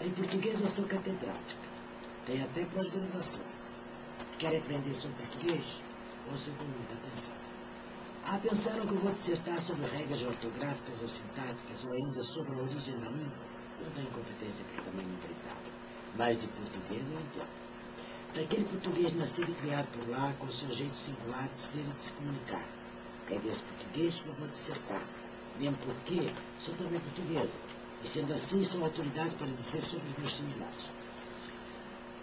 Em português eu sou catedrática. Tenho até pós-graduação. Quer aprender sobre português? Ouçam com muita atenção. Pensaram que eu vou dissertar sobre regras ortográficas ou sintáticas ou ainda sobre a origem da língua? Não tenho competência para tamanho intrincado. Mas de português eu entendo. Daquele português nascido e criado por lá, com o seu jeito singular de ser e de se comunicar. É desse português que eu vou dissertar. Mesmo porque sou também portuguesa. E sendo assim, sou autoridade para dizer sobre os meus similares.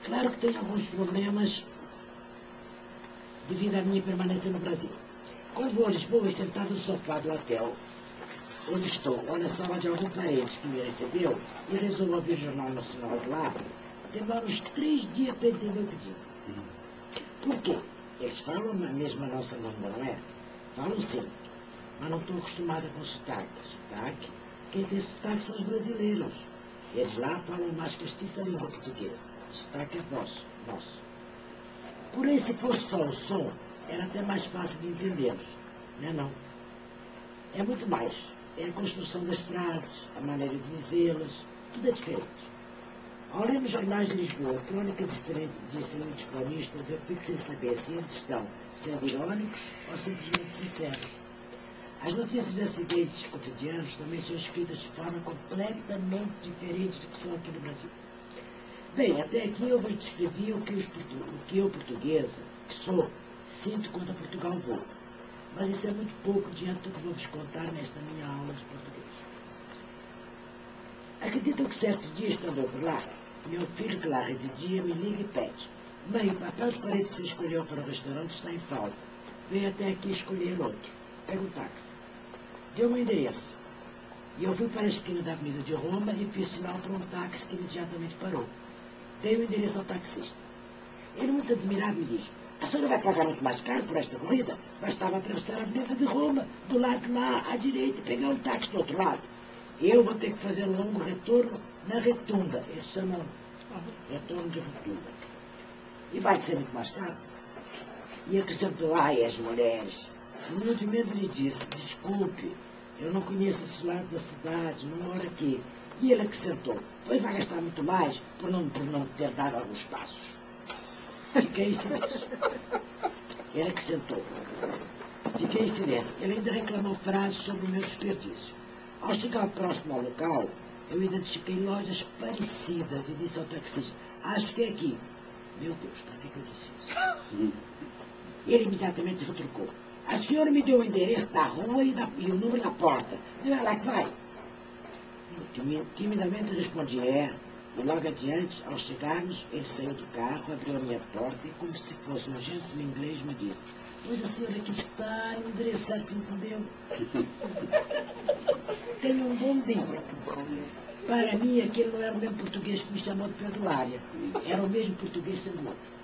Claro que tenho alguns problemas devido à minha permanência no Brasil. Quando vou a Lisboa e sentado no sofá do hotel onde estou, ou na sala de algum parente que me recebeu e resolvo ouvir o Jornal Nacional de lá, demoro uns 3 dias para entender o que dizem. Por quê? Eles falam a mesma nossa língua, não é? Falam sim, mas não estou acostumada com sotaque. Sotaque? Quem tem sotaque são os brasileiros. Eles lá falam mais castiça a língua portuguesa. O sotaque é vosso, nosso. Porém, se fosse só o som, era até mais fácil de entendê-los. Não é não? É muito mais. É a construção das frases, a maneira de dizê-las, tudo é diferente. Ao ler nos jornais de Lisboa crônicas de excelentes cronistas, eu fico sem saber se eles estão sendo irônicos ou simplesmente sinceros. As notícias de acidentes cotidianos também são escritas de forma completamente diferente do que são aqui no Brasil. Bem, até aqui eu vos descrevi o que eu, portuguesa, que sou, sinto quando a Portugal vou. Mas isso é muito pouco diante do que vou-vos contar nesta minha aula de português. Acreditam que certos dias, estando por lá, meu filho que lá residia me liga e pede: mãe, o papel de parede que você escolheu para o restaurante está em falta. Venha até aqui escolher outro. Pega o táxi. Deu-me o endereço. E eu fui para a esquina da Avenida de Roma e fiz sinal para um táxi que imediatamente parou. Dei o endereço ao taxista. Ele, muito admirado, me diz: a senhora vai pagar muito mais caro por esta corrida? Bastava atravessar a Avenida de Roma, do lado lá à direita, e pegar um táxi do outro lado. Eu vou ter que fazer um longo retorno na Retunda. Eles chamam retorno de Retunda. E vai ser muito mais caro. E acrescentou: ai, as mulheres. Humildemente lhe disse: desculpe, eu não conheço esse lado da cidade, não moro aqui. E ele acrescentou: pois vai gastar muito mais por não ter dado alguns passos. Fiquei em silêncio. Ele acrescentou. Fiquei em silêncio. Ele ainda reclamou frases sobre o meu desperdício. Ao chegar próximo ao local, eu identifiquei lojas parecidas e disse ao taxista: acho que é aqui. Meu Deus, para que eu disse isso? Ele imediatamente retrucou: a senhora me deu o endereço da rua e o número da porta. Não é lá que vai? Timidamente respondi: é. E logo adiante, ao chegarmos, ele saiu do carro, abriu a minha porta e, como se fosse um gentil inglês, me disse: pois a senhora aqui está, no endereço certo, entendeu? Tenha um bom dia. Para mim, aquele não era o mesmo português que me chamou de perdulária. Era o mesmo português sendo outro.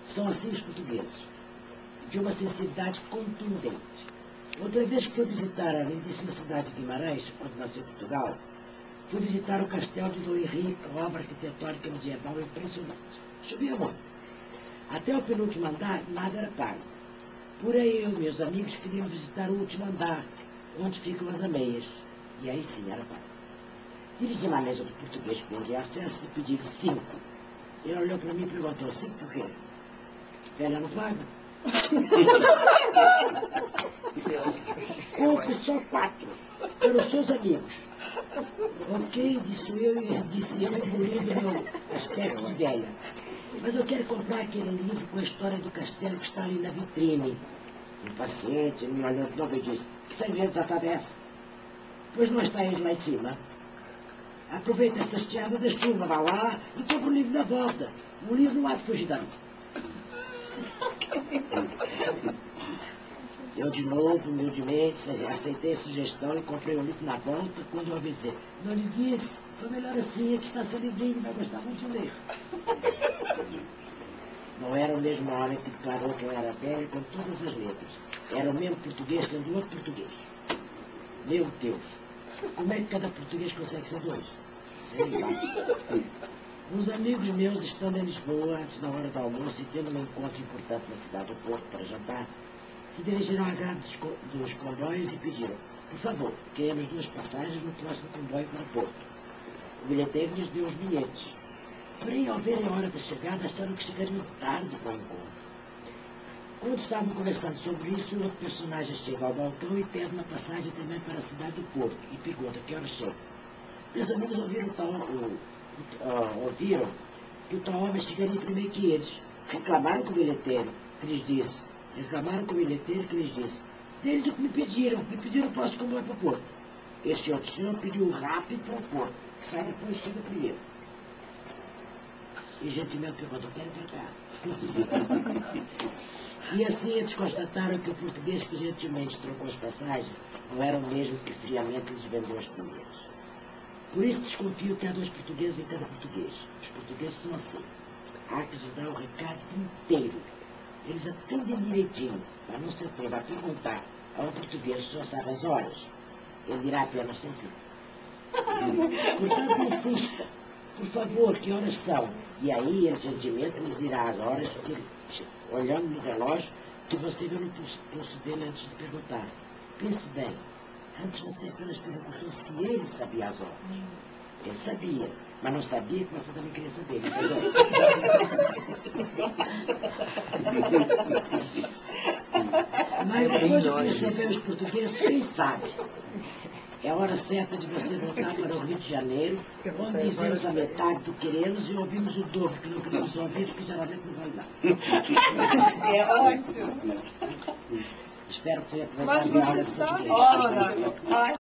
São assim os portugueses, de uma sensibilidade contundente. Outra vez que fui visitar a lindíssima cidade de Guimarães, onde nasceu Portugal, fui visitar o castelo de Dom Henrique, obra arquitetônica medieval impressionante. Chovia muito. Até o penúltimo andar, nada era pago. Porém, eu e meus amigos queríamos visitar o último andar, onde ficam as ameias. E aí sim, era pago. Dirigi-me à mesa do português que vendia acesso e pedi-lhe 5. Ele olhou para mim e perguntou: 5 por quê? Velha não paga? Compre só 4 para os seus amigos. Ok, disse eu, engolindo meu aspecto de velha. Mas eu quero comprar aquele livro com a história do castelo que está ali na vitrine. Impaciente, me olhou de novo e disse: que segredo desatado é essa? Pois não está ele lá em cima. Aproveita essa estiada da chuva, vá lá e compra o livro na volta. O livro não há de fugir daí. Eu, de novo, humildemente, aceitei a sugestão e comprei o livro na volta quando eu avisei: não lhe disse, foi melhor assim, é que está sem livrinho, vai gostar muito de ler. Não era o mesmo homem que declarou que eu era velho com todas as letras. Era o mesmo português sendo outro português. Meu Deus, como é que cada português consegue ser dois? Sei lá. Uns amigos meus, estando em Lisboa, antes da hora do almoço e tendo um encontro importante na cidade do Porto para jantar, se dirigiram à grade dos comboios e pediram: por favor, queremos 2 passagens no próximo comboio para Porto. bilheteiro lhes deu os bilhetes. Porém, ao verem a hora da chegada, acharam que chegariam tarde para o encontro. Quando estavam conversando sobre isso, outro personagem chega ao balcão e pede uma passagem também para a cidade do Porto e pergunta que hora chega. Meus amigos ouviram que o tal homem chegaria primeiro que eles. Reclamaram com o bilheteiro, que lhes disse. Deles o que me pediram posso como é para o Porto. Esse outro senhor pediu rápido para o Porto, que sai depois e chega primeiro. E gentilmente perguntou, querem trocar? E assim eles constataram que o português que gentilmente trocou as passagens não era o mesmo que friamente lhes vendeu as primeiras. Por isso desconfio que há 2 portugueses em cada português. Os portugueses são assim. Há que lhes dar o recado inteiro. Eles atendem direitinho, mas não se atreva a perguntar a um português se só sabe as horas. Ele dirá apenas sim. Portanto, insista. Por favor, que horas são? E aí ele gentilmente lhes dirá as horas, olhando no relógio, que você viu no pulso dele antes de perguntar. Pense bem, antes você apenas perguntou se ele sabia as horas. Ele sabia, mas não sabia que você também queria saber, entendeu? Mas depois de perceber os portugueses, quem sabe? É a hora certa de você voltar para o Rio de Janeiro, onde dizemos a metade do queremos e ouvimos o dobro que não queremos ouvir, porque geralmente não vale nada. É ótimo. Espero que tenha aproveitado a aula de português. Ora,